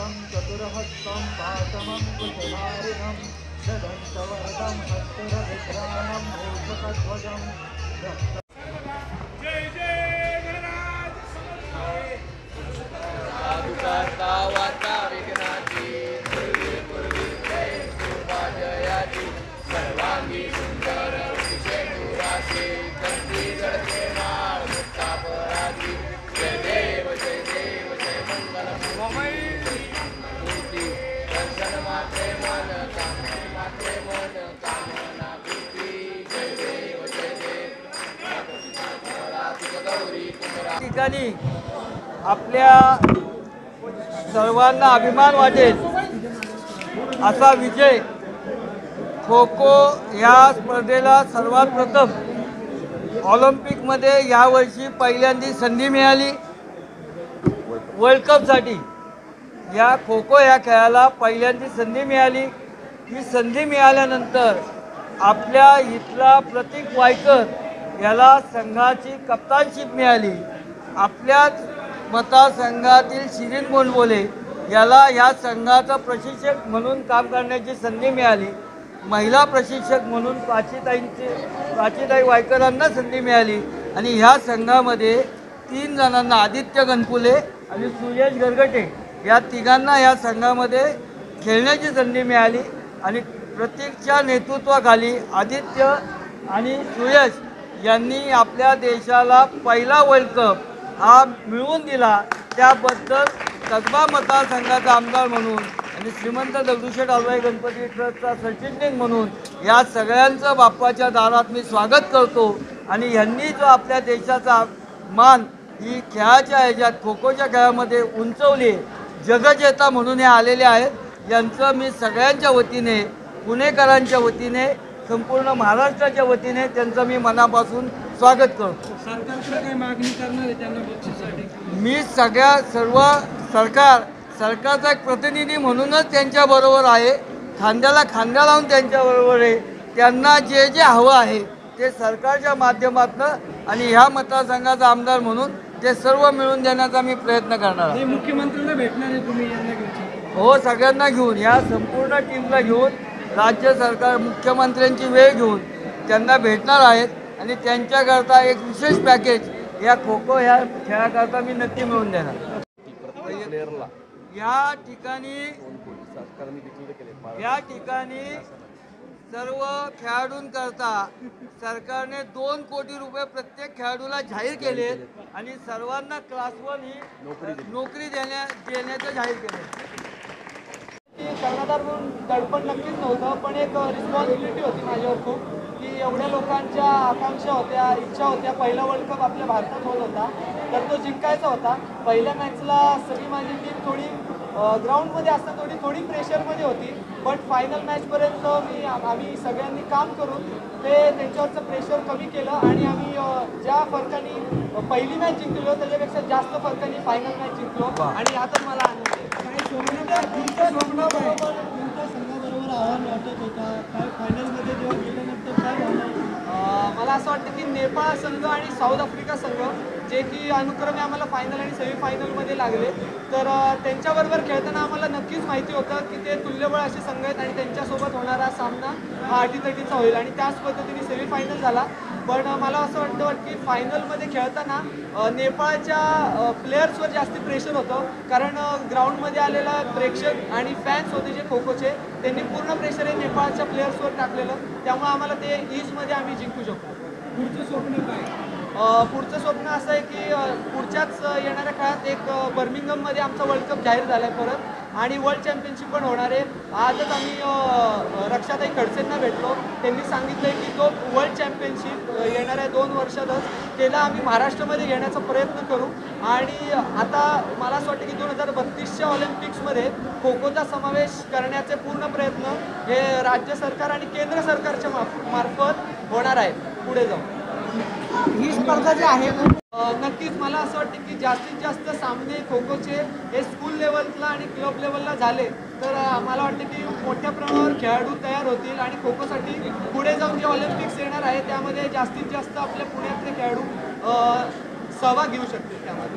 वक्रतुण्डमहाकायं चतुर्हस्तं पाशमङ्कुशधारिणं गदन्तवरदं हस्तरविभ्राणं मूषकध्वजं जय जय गणराज साधुकारता वार्ता विघ्नाची पूर्वी जय कृपा जयाची सर्वांगी सुंदर विषेणुराशी कंठी जडते माळ मुक्ता पराची जय देव जय मंगल मूर्ती दर्शन मात्रे मन कामना प्रीती जय देव गौरी कुमरा ठिकाणी आपल्या सर्वांना अभिमान वाटेल असा विजय खो खो या स्पर्धेला सर्वात प्रथम ऑलिम्पिकमध्ये यावर्षी पहिल्यांदी संधी मिळाली। वर्ल्ड कपसाठी या खो खो या खेळाला पहिल्यांदी संधी मिळाली। ही संधी मिळाल्यानंतर आपल्या इथला प्रतीक वायकर याला संघाची कप्तानशिप मिळाली। आपल्याच मतदारसंघातील शिरीन गोंडबोले याला या संघाचा प्रशिक्षक म्हणून काम करण्याची संधी मिळाली। महिला प्रशिक्षक म्हणून प्राचीताई वायकरांना संधी मिळाली आणि ह्या संघामध्ये 3 जणांना आदित्य गणपुले आणि सुयश गरगटे या तिघांना या संघामध्ये खेळण्याची संधी मिळाली आणि प्रतीकच्या नेतृत्वाखाली आदित्य आणि सुयश यांनी आपल्या देशाला पहिला वर्ल्ड कप हा मिळवून दिला। त्याबद्दल कसबा मतदारसंघाचा आमदार म्हणून आणि श्रीमंत दगडूशेठ हलवाई गणपती ट्रस्टचा सरचिटणीस म्हणून या सगळ्यांचं बाप्पाच्या दारात मी स्वागत करतो आणि यांनी जो आपल्या देशाचा मान ही खेळाच्या ह्याच्यात खो खोच्या खेळामध्ये उंचवली जगजेता म्हणून हे आलेले आहेत। यांचं मी सगळ्यांच्या वतीने पुणेकरांच्या वतीने संपूर्ण महाराष्ट्राच्या वतीने त्यांचं मी मनापासून स्वागत करतो। सरकारकडे काही मागणी करणार आहे त्यांना बक्षीसाठी? मी सरकारचा एक प्रतिनिधी म्हणूनच त्यांच्याबरोबर आहे, खांद्याला खांदा लावून त्यांच्याबरोबर आहे। त्यांना जे जे हवं आहे ते सरकारच्या माध्यमातून आणि ह्या मतदारसंघाचा आमदार म्हणून ते सर्व मिळून देण्याचा मी प्रयत्न करणार आहे। मुख्यमंत्र्यांना भेटणार आहे तुम्ही यांना घेऊन? हो, सगळ्यांना घेऊन या संपूर्ण टीमला घेऊन राज्य सरकार मुख्यमंत्र्यांची वेळ घेऊन त्यांना भेटणार आहेत आणि त्यांच्याकरता एक विशेष पॅकेज या खो खो ह्या खेळाकरता मी नक्की मिळवून देणार। या ठिकाणी सर्व खेळाडूंकरता सरकारने 2 कोटी रुपये प्रत्येक खेळाडूला जाहीर केले आणि सर्वांना क्लास 1 ही नोकरी देण्याचं जाहीर केलं। कर्णधार म्हणून दडपण नक्कीच नव्हतं, पण एक रिस्पॉन्सिबिलिटी होती माझ्यावर खूप की एवढ्या लोकांच्या आकांक्षा होत्या, इच्छा होत्या। पहिला वर्ल्ड कप आपल्या भारतात होत होता तर तो जिंकायचा होता। पहिल्या मॅचला सगळी माझी टीम थोडी ग्राउंडमध्ये असताना थोडी प्रेशरमध्ये होती, बट फायनल मॅचपर्यंत आम्ही सगळ्यांनी काम करून ते त्यांच्यावरचं प्रेशर कमी केलं आणि आम्ही ज्या फरकाने पहिली मॅच जिंकलो त्याच्यापेक्षा जास्त फरकाने फायनल मॅच जिंकलो आणि यातच मला आनंद आहे। तुमच्या संघाबरोबर आव्हान वाटत होता काय फायनलमध्ये जेव्हा गेल्यानंतर काय झालं? मला असं वाटतं की नेपाळ संघ आणि साऊथ आफ्रिका संघ जे की अनुक्रमे आम्हाला फायनल आणि सेमीफायनलमध्ये लागले, तर त्यांच्याबरोबर खेळताना आम्हाला नक्कीच माहिती होतं की ते तुल्यबळ असे संघ आहेत आणि त्यांच्यासोबत होणारा सामना हा अटीतटीचा होईल आणि त्याच पद्धतीने सेमीफायनल झाला। पण मला असं वाटतं की फायनलमध्ये खेळताना नेपाळच्या प्लेयर्सवर जास्ती प्रेशर होतं, कारण ग्राउंडमध्ये आलेला प्रेक्षक आणि फॅन्स होते जे खो खोचे, त्यांनी पूर्ण प्रेशर हे नेपाळच्या प्लेयर्सवर टाकलेलं, त्यामुळे आम्हाला ते ईजमध्ये आम्ही जिंकू शकतो। पुढचं स्वप्न काय? पुढचं स्वप्न असं आहे की पुढच्याच येणाऱ्या काळात एक बर्मिंगममध्ये आमचा वर्ल्ड कप जाहीर झाला आहे परत आणि वर्ल्ड चॅम्पियनशिप पण होणार आहे। आजच आम्ही रक्षाताई खडसेंना भेटलो, त्यांनी सांगितलं आहे की तो वर्ल्ड चॅम्पियनशिप येणाऱ्या 2 वर्षातच त्याला आम्ही महाराष्ट्रामध्ये घेण्याचा प्रयत्न करू आणि आता मला असं वाटतं की 2032च्या ऑलिम्पिक्समध्ये खो खोचा समावेश करण्याचे पूर्ण प्रयत्न हे राज्य सरकार आणि केंद्र सरकारच्या मार्फत होणार आहे पुढे जाऊन। ही स्पर्धा जी आहे नक्कीच मला असं वाटतं की जास्तीत जास्त सामने खो खोचे हे स्कूल लेवलला आणि क्लब लेवलला झाले तर मला वाटतं की मोठ्या प्रमाणावर खेळाडू तयार होतील आणि खो खोसाठी पुढे जाऊन जे ऑलिम्पिक्स येणार आहे त्यामध्ये जास्तीत जास्त आपल्या पुण्यातले खेळाडू सहभाग घेऊ शकतील त्यामध्ये।